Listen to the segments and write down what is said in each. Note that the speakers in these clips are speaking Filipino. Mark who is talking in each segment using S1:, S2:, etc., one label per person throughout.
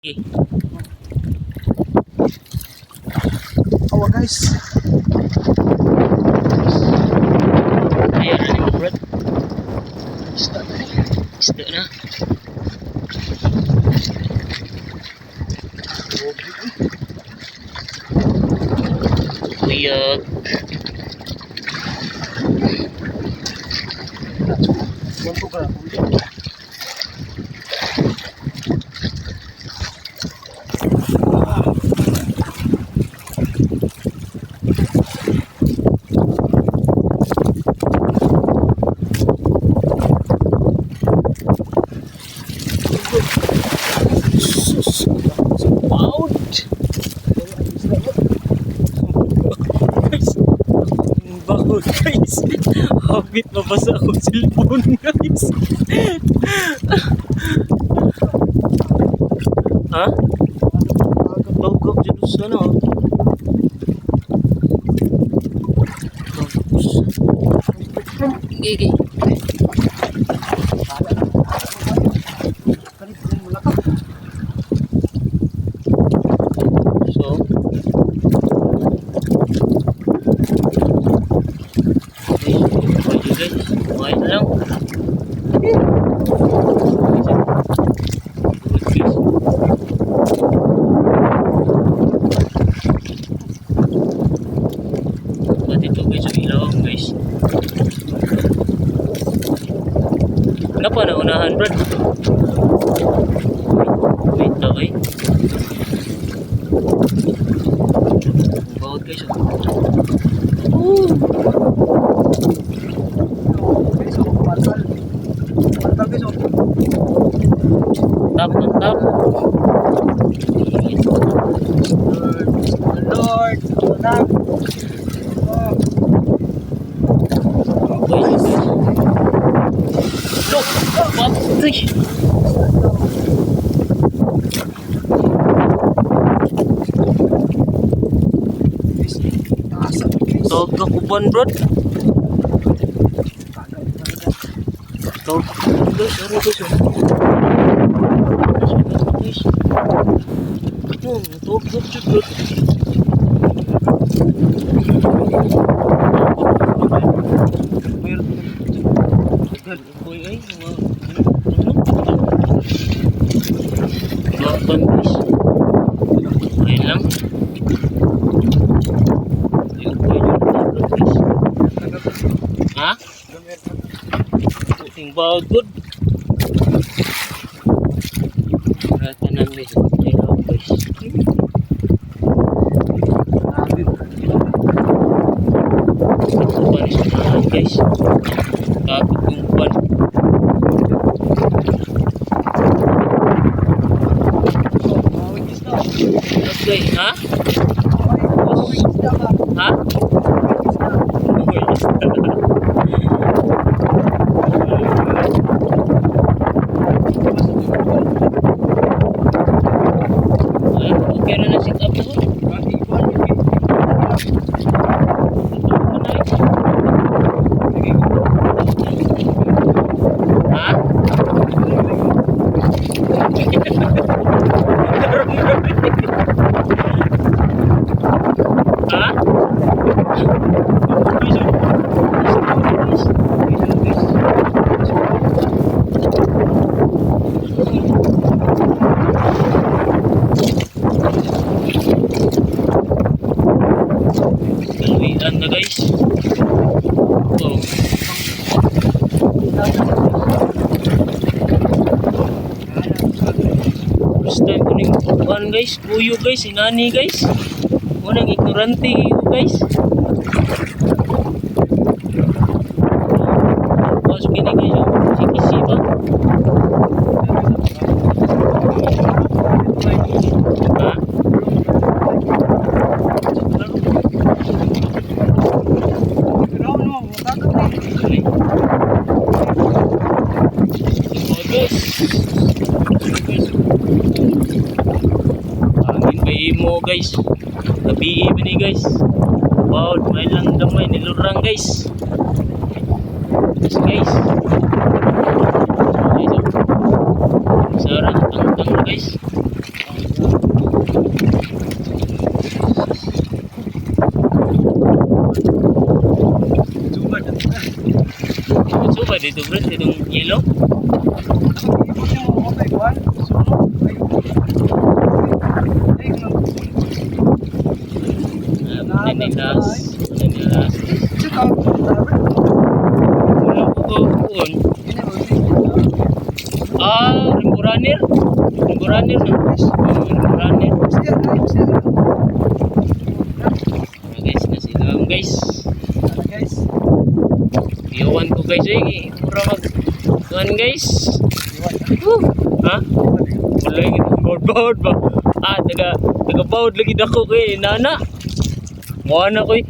S1: Awa guys.
S2: Ayan na ni Brad. Isda na. Kuyag.
S1: Ganto ka.
S2: Bago guys, habit mabasa ako cellphone guys. Ha? Bagok dyan sana. Gigi. So kumain na lang. Ba't ito guys ang ilawang guys. Ano pa na unahan Brad? Wait lang eh. Bawat guys. Tap.
S1: Lord.
S2: Tawag ka kuban Brad. Tawag ka kuban guys. Ano guys guys. Tawag ka Brad. Lapan guys. Ayun lang. Ha? Puting bagod. Rata nang guys. Ayun guys. Panis na guys. Kapit yung pan. Okay, ha? Ha? Okay na na sit up ko. Ha? Kaluian na guys. Oh. First time ko ning kuan guys, kuyo guys, inani guys. Unang ignorante guys. Pas gini guys, sikisi ba? Ha? Angin kay mo guys. Gabi ba ni guys? Wow, may lang damay nilurang guys. Yes guys. Sarang tangtang guys. dito bro, itong yellow.
S1: Ibon yung mga motay kuhan. Suno. Ay,
S2: Manilas. Manilas.
S1: check out.
S2: Wala ko kuon. Rainbow Runner. Rainbow Runner na. Rainbow Runner. Guys, nasilang guys.
S1: Guys.
S2: Iwan ko guys eh. Mura mag... Kuhan guys. Ha? Wala yung baud ba? Taga-baud lagi dako kay nana. Muha na ko eh.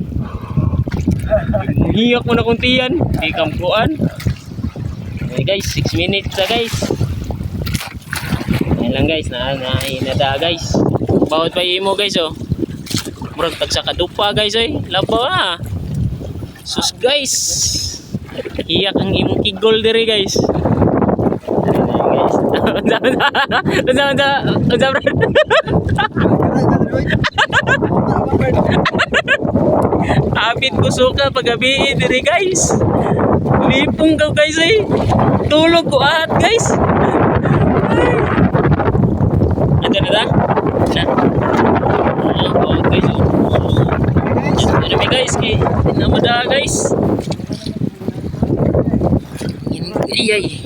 S2: Hiyak mo na kung tiyan. Di kampuan. Okay guys, 6 minutes na guys. Ayan lang guys, nahinada guys. Bawat pa mo guys oh. Murag tagsa kadupa guys eh. Labaw na. Sus guys. Hiyak ang imong kigol diri guys. Apit ko suka pagabi diri guys. Lipong ka guys eh. Tulog ko at guys. Ada na. Oh guys. Ano mi guys ki namada guys. Iyay.